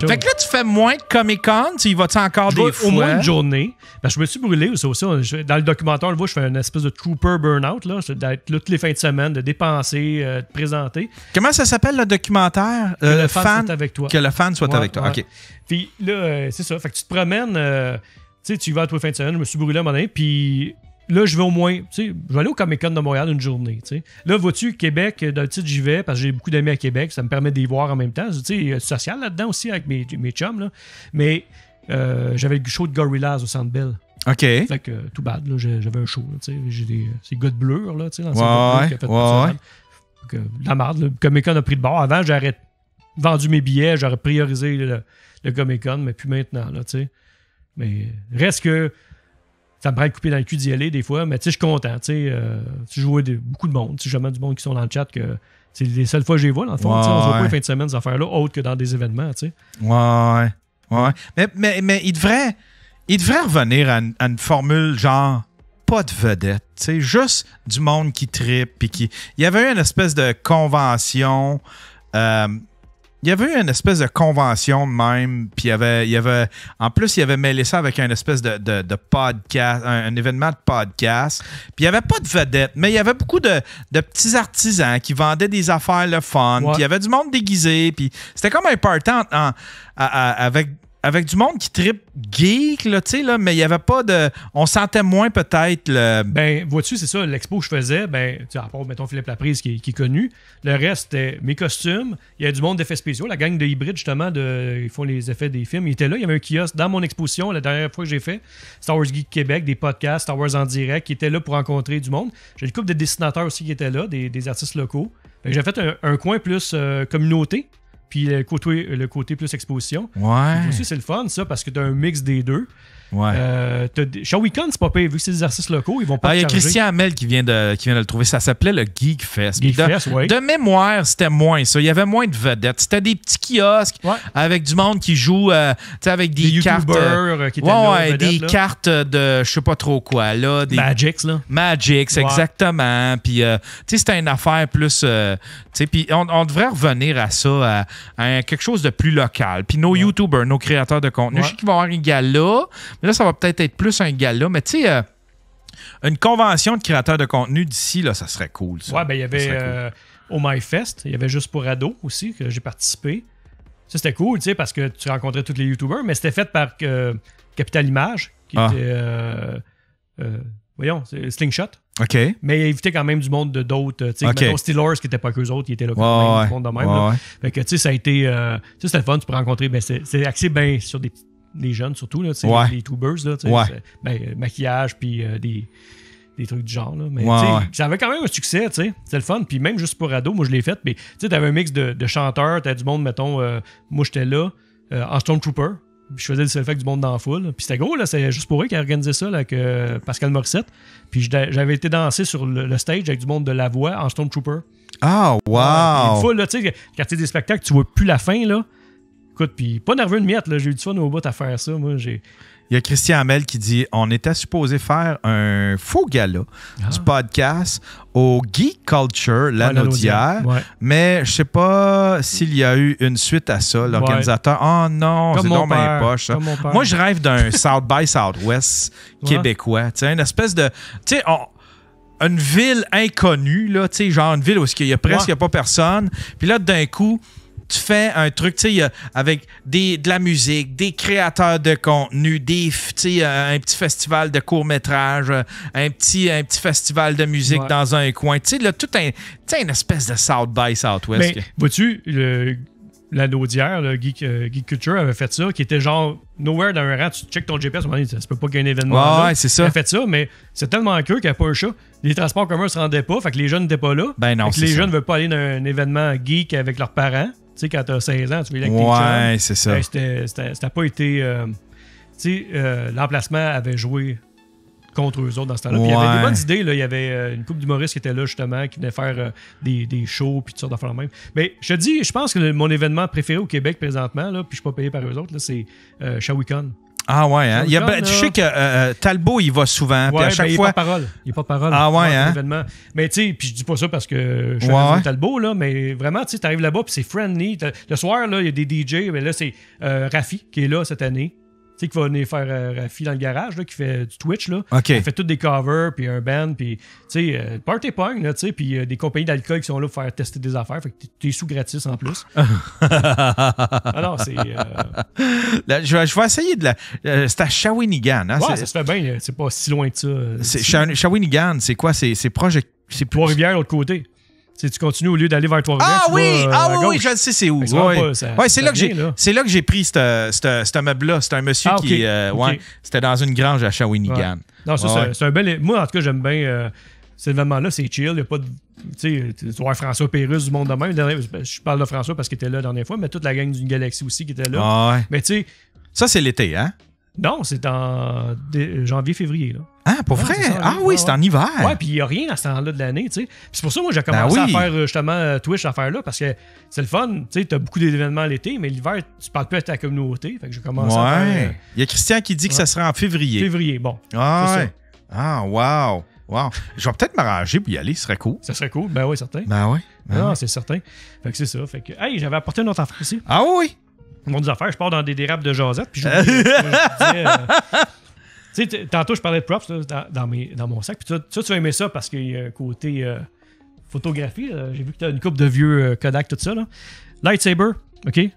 Fait que là, tu fais moins de Comic-Con, tu y vas-tu encore des fois? Au moins une journée. Je me suis brûlé aussi. Dans le documentaire, on le voit, je fais une espèce de trooper burn-out, là, d'être là toutes les fins de semaine, de dépenser, de présenter. Comment ça s'appelle le documentaire? Que le fan soit avec toi. Que le fan soit avec toi, OK. Puis là, c'est ça. Fait que tu te promènes, tu y vas à tous les fins de semaine, je me suis brûlé à un moment donné, puis... Là, je vais au moins, je vais aller au Comic-Con de Montréal une journée. T'sais. Là, vois-tu, Québec, d'habitude, j'y vais parce que j'ai beaucoup d'amis à Québec. Ça me permet d'y voir en même temps. Il y a social là-dedans aussi avec mes chums. Là. Mais j'avais le show de Gorillaz au Centre Bell. OK. Fait que, tout bad, là, j'avais un show. Là, j'ai ces gars de bleu, là, dans ouais, ces ouais. Que, la marde, le Comic-Con a pris de bord. Avant, j'aurais vendu mes billets, j'aurais priorisé le Comic-Con, mais plus maintenant. Là, mais reste que ça me prend le couper dans le cul d'y aller des fois, mais je suis content. Tu joues beaucoup de monde. Jamais du monde qui sont dans le chat que c'est les seules fois que je les vois. Dans le fond, on se voit pas les fins de semaine, ces affaires-là, autres que dans des événements. T'sais. Ouais. Mais il devrait revenir à une formule genre pas de vedette. Juste du monde qui trippe. Il y avait eu une espèce de convention. Il y avait eu une espèce de convention même, puis en plus, il avait mêlé ça avec une espèce de podcast, un événement de podcast. Puis il n'y avait pas de vedette, mais il y avait beaucoup de petits artisans qui vendaient des affaires le fun, puis il y avait du monde déguisé, puis c'était comme un party avec du monde qui trippe geek, là, mais il n'y avait pas de... On sentait moins peut-être le... Ben, vois-tu, c'est ça, l'expo que je faisais, à part, mettons, Philippe Laprise qui est connu, le reste, c'était mes costumes, il y a du monde d'effets spéciaux, la gang de hybrides, justement, ils font les effets des films, ils étaient là, il y avait un kiosque dans mon exposition, la dernière fois que j'ai fait, Star Wars Geek Québec, des podcasts, Star Wars en direct, qui étaient là pour rencontrer du monde. J'ai une couple de dessinateurs aussi qui étaient là, des artistes locaux. J'ai fait un coin plus communauté, puis le côté plus exposition. Ouais. Puis aussi, c'est le fun, ça, parce que tu as un mix des deux. Ouais. Shawicon, c'est pas payé. Vu que c'est des artistes locaux, ils vont pas il y a Christian Hamel qui vient de le trouver. Ça s'appelait le Geek Fest. De mémoire, c'était moins ça. Il y avait moins de vedettes. C'était des petits kiosques avec du monde qui joue avec des cartes. Qui étaient là, des vedettes, cartes de je sais pas trop quoi. Là, des Magix, là. Magix, exactement. Puis, c'était une affaire plus... puis on devrait revenir à ça, à quelque chose de plus local. Puis nos YouTubers, nos créateurs de contenu, je sais qu'il va y avoir un gala. Mais là, ça va peut-être être plus un gala. Mais tu sais, une convention de créateurs de contenu d'ici, là, ça serait cool. Ça. Ouais, il y avait au MyFest, il y avait Juste pour ados aussi, que j'ai participé. Ça, c'était cool, tu sais, parce que tu rencontrais tous les YouTubers, mais c'était fait par Capital Image, qui était... c'est Slingshot. OK. Mais il invitait quand même du monde de d'autres. Tu sais, mettons Steelers, qui n'était pas qu'eux autres, ils étaient là quand même, du monde de même. Fait que, tu sais, ça a été... c'était le fun, tu peux rencontrer... c'est axé bien sur des jeunes, surtout, là, les tubers, là, maquillage, puis des trucs du genre. Là. Mais ça avait quand même un succès, tu sais. C'était le fun. Puis même juste pour ado, moi, je l'ai fait. Mais tu sais, avais un mix de chanteurs, t'avais du monde, mettons, moi, j'étais là, en Stormtrooper. Puis je faisais le seul fait du monde dans la foule. Puis c'était gros, là, c'est juste pour eux qui a organisé ça là, avec Pascal Morissette. Puis j'avais été danser sur le stage avec du monde de La Voix en Stormtrooper. Ah, wow! Une foule, là, tu sais, quartier des spectacles, tu vois plus la fin, là. Écoute, puis pas nerveux de miette, là. J'ai eu du fun au bout à faire ça. Moi, Il y a Christian Hamel qui dit on était supposé faire un faux gala du podcast au Geek Culture, Lanaudière, mais je sais pas s'il y a eu une suite à ça. L'organisateur, oh non, c'est dans mes poches. Moi, je rêve d'un South by Southwest québécois. Tu sais, une espèce de. Tu sais, une ville inconnue, là, tu sais, genre une ville où il y a presque pas personne. Puis là, d'un coup, tu fais un truc, tu sais, avec de la musique, des créateurs de contenu, un petit festival de court-métrage, un petit festival de musique dans un coin. Tu sais, là, une espèce de South by Southwest. Mais, vois-tu, la Naudière, le Geek Culture avait fait ça, qui était genre nowhere dans un rang. Tu checkes ton GPS, ça se peut pas qu'il y ait un événement. Ouais, c'est ça. Il a fait ça, mais c'est tellement queue qu'il n'y a pas un chat. Les transports communs ne se rendaient pas, fait que les jeunes n'étaient pas là. Ben non, fait que les jeunes ne veulent pas aller dans un événement geek avec leurs parents. Tu sais, quand t'as 16 ans, tu veux aller avec tes chums. Ouais, c'est ça. C'était pas été... tu sais, l'emplacement avait joué contre eux autres dans ce temps-là. Puis il y avait des bonnes idées. Là. Il y avait une couple d'humoristes qui étaient là, justement, qui venaient faire des shows puis toutes sortes d'affaires même. Mais je te dis, je pense que mon événement préféré au Québec présentement, là, puis je suis pas payé par eux autres, là, c'est Shawicon. Ah ouais, hein? Tu sais que Talbot, il va souvent. Puis à chaque fois... Il n'y a pas de parole. Ah ouais, hein? Événement. Mais tu sais, puis je dis pas ça parce que je suis fan de Talbot, là, mais vraiment, tu sais, t'arrives là-bas, puis c'est friendly. Le soir, là, il y a des DJ, mais là, c'est Rafi qui est là cette année. Tu sais, qui va venir faire Rafi dans le garage, là, qui fait du Twitch, là. Okay. Il fait tous des covers, puis un band, puis, tu sais, party punk, là, tu sais, puis des compagnies d'alcool qui sont là pour faire tester des affaires, fait que t'es sous gratis en plus. Alors, c'est... je vais essayer de la... c'est à Shawinigan, hein? Ouais, ça se fait bien, c'est pas si loin que ça. Shawinigan, c'est quoi? C'est proche... C'est Trois-Rivières, de l'autre côté. Tu continues au lieu d'aller vers Trois-Rivières. Oui, je le sais, c'est où. C'est là que j'ai pris ce meuble-là. C'est un monsieur qui. C'était dans une grange à Shawinigan. Ouais. Non, ça, c'est un bel. Moi, en tout cas, j'aime bien cet événement-là. C'est chill. Il n'y a pas de. Tu vois François Pérusse du monde de même. Je parle de François parce qu'il était là la dernière fois, mais toute la gang d'une galaxie aussi qui était là. Mais tu sais. Ça, c'est l'été, hein? Non, c'est en janvier-février. Ah, pour vrai? C'est en hiver. Ouais, puis il n'y a rien à ce temps-là de l'année, tu sais. C'est pour ça que moi, j'ai commencé à faire justement Twitch à faire là, parce que c'est le fun. Tu sais, tu as beaucoup d'événements l'été, mais l'hiver, tu parles plus à ta communauté. Fait que j'ai commencé à faire... Il y a Christian qui dit que ça sera en février. Février, bon. Wow. Je vais peut-être m'arranger pour y aller, ce serait cool. Ça serait cool, ben oui, certain. C'est certain. Fait que c'est ça. Fait que, hey, j'avais apporté une autre affaire ici. Ah oui? Mon affaires, je pars dans des dérapes de jasette, puis je disais... Tu sais, tantôt, je parlais de props là, dans mon sac. Puis tu vas aimer ça parce qu'il y a un côté photographie. J'ai vu que tu as une couple de vieux Kodak, tout ça. Là. Lightsaber, OK? Ouais.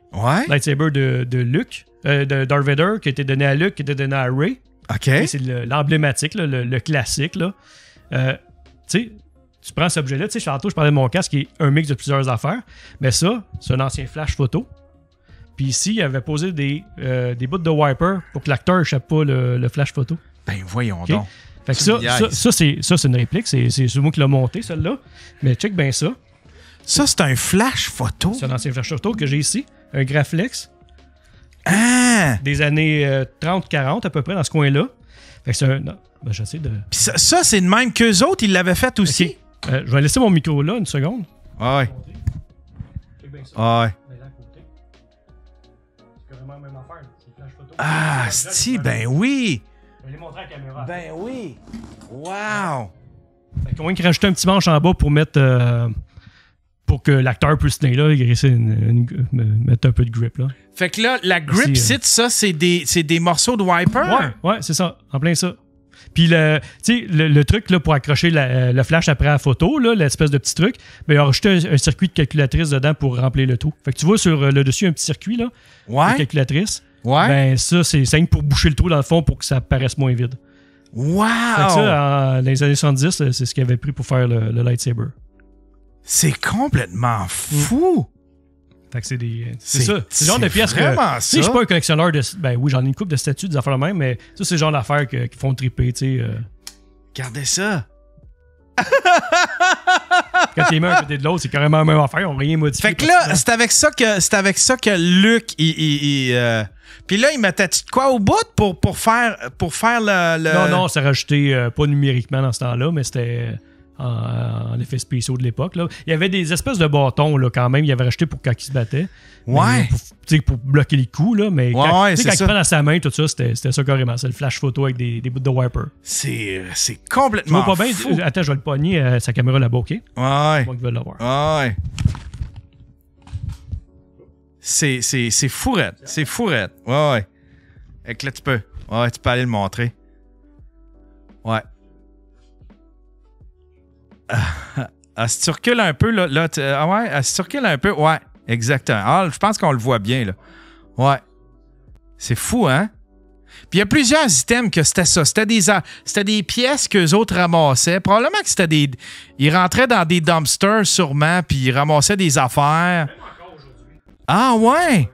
Lightsaber de Luke, de Darth Vader, qui a été donné à Luke, qui a été donné à Rey. OK. C'est l'emblématique, le classique. Là. Tu sais, tu prends cet objet-là. Tu sais, tantôt, je parlais de mon casque qui est un mix de plusieurs affaires. Mais ça, c'est un ancien flash photo. Puis ici, il avait posé des bouts de wiper pour que l'acteur échappe pas le flash photo. Ben voyons donc. Fait que ça, c'est une réplique. C'est moi qui l'ai monté, celle-là. Mais check bien ça. Ça, c'est un flash photo? C'est un ancien flash photo que j'ai ici. Un Graflex. Ah! Des années 30-40 à peu près dans ce coin-là. Fait que c'est un... Non, ben j'essaie de... Puis ça, c'est de même qu'eux autres, ils l'avaient fait aussi? Okay. Je vais laisser mon micro là, une seconde. Ouais. Ouais. Ah, si, ben oui! Je vais les montrer à la caméra. Ben oui! Wow! Fait qu'on va rajouter un petit manche en bas pour mettre... pour que l'acteur puisse tenir là et mettre un peu de grip là. Fait que là, la grip sit, ça, c'est des morceaux de wiper? Ouais, c'est ça. En plein ça. Puis le truc là, pour accrocher le flash après la photo, là, l'espèce de petit truc, ben, il a rajouté un circuit de calculatrice dedans pour remplir le tout. Fait que tu vois sur le dessus un petit circuit là, de calculatrice. Ouais. Ben ça, c'est simple pour boucher le trou dans le fond pour que ça paraisse moins vide. Wow! Fait que ça, dans les années 70, c'est ce qu'il avait pris pour faire le lightsaber. C'est complètement fou! Fait que c'est ça. C'est le genre de pièces que... Si je suis pas un collectionneur de... Ben oui, j'en ai une couple de statues, des affaires de même, mais ça, c'est le genre d'affaires qui font triper, tu sais. Regardez ça! Quand t'es mis un côté de l'autre, c'est carrément la même affaire, on n'a rien modifié. Fait que là, c'est avec ça que Luke, puis là, il mettait de quoi au bout pour faire le... Non, c'est rajouté pas numériquement dans ce temps-là, mais c'était en effets spéciaux de l'époque. Là. Il y avait des espèces de bâtons là, quand même, il avait rajouté pour quand il se battait. Ouais. Pour bloquer les coups, là, mais quand il prend dans sa main, tout ça, c'était ça carrément. C'est le flash photo avec des bouts de wiper. C'est complètement fou. Bien? Attends, je vais le pogner sa caméra là-bas, OK? Ouais. Moi qui veux l'avoir. Ouais. C'est fourrette. C'est fourrette. Ouais. Et que là, tu peux aller le montrer. Ouais. Si tu recules un peu, si tu recules un peu, ouais, exactement. Ah, je pense qu'on le voit bien, là. Ouais. C'est fou, hein? Puis il y a plusieurs items que c'était ça. C'était des pièces qu'eux autres ramassaient. Probablement que c'était des... Ils rentraient dans des dumpsters, sûrement, puis ils ramassaient des affaires. Ah, ouais!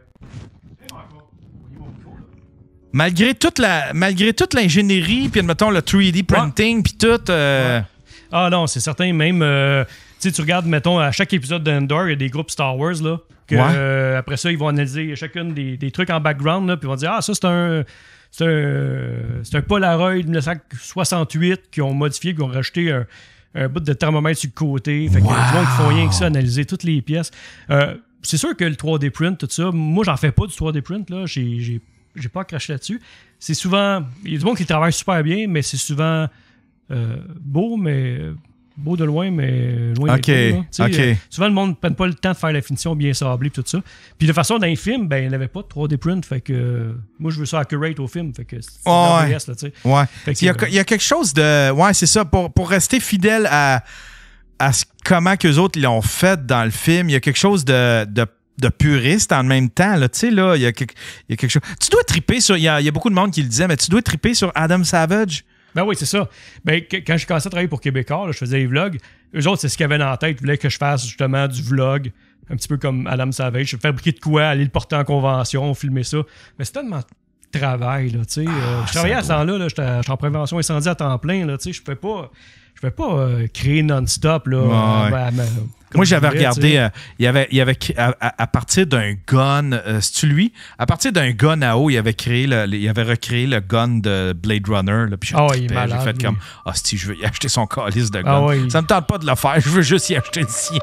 Malgré toute l'ingénierie, puis admettons le 3D printing, puis tout... Ah non, c'est certain. Même, tu regardes, mettons, à chaque épisode d'Endor, il y a des groupes Star Wars, là, que après ça, ils vont analyser chacune des trucs en background, là, puis ils vont dire, ça, c'est un Polaroid 1968 qu'ils ont modifié, qu'ils ont rajouté un bout de thermomètre sur le côté. Fait que du monde qui font rien que ça, analyser toutes les pièces. C'est sûr que le 3D print, tout ça, moi, j'en fais pas du 3D print, là. J'ai j'ai pas craché là-dessus. C'est souvent... Il y a du monde qui travaille super bien, mais c'est souvent beau, mais... Beau de loin, mais loin des okay. Souvent, le monde ne prend pas le temps de faire la finition bien sablée et tout ça. Puis de toute façon, dans les films, ben, il n'y avait pas de 3D print. Fait que moi, je veux ça accurate au film. Fait que c'est ouais. Il y a quelque chose de... Ouais, c'est ça. Pour rester fidèle à comment qu'eux autres l'ont fait dans le film, il y a quelque chose de puriste en même temps. Là, là, il y a quelque chose... Tu dois triper sur... Il y a beaucoup de monde qui le disait, mais tu dois triper sur Adam Savage. Ben oui, c'est ça. Ben, quand j'ai commencé à travailler pour Québécois, là, je faisais des vlogs. Eux autres, c'est ce qu'ils avaient dans la tête. Ils voulaient que je fasse justement du vlog, un petit peu comme Adam Savage. Je fabriquais de quoi, aller le porter en convention, filmer ça. Mais c'est tellement de travail, là, tu sais. Je travaillais à ce temps-là, j'étais en prévention incendie à temps plein, là, tu sais. Je pouvais pas créer non-stop, là. Moi, j'avais regardé, il y avait à partir d'un gun, c'est-tu lui? À partir d'un gun à eau, il avait recréé le gun de Blade Runner. Là, puis j'ai fait comme, si je veux y acheter son calice de gun. Ça me tente pas de le faire, je veux juste y acheter le sien.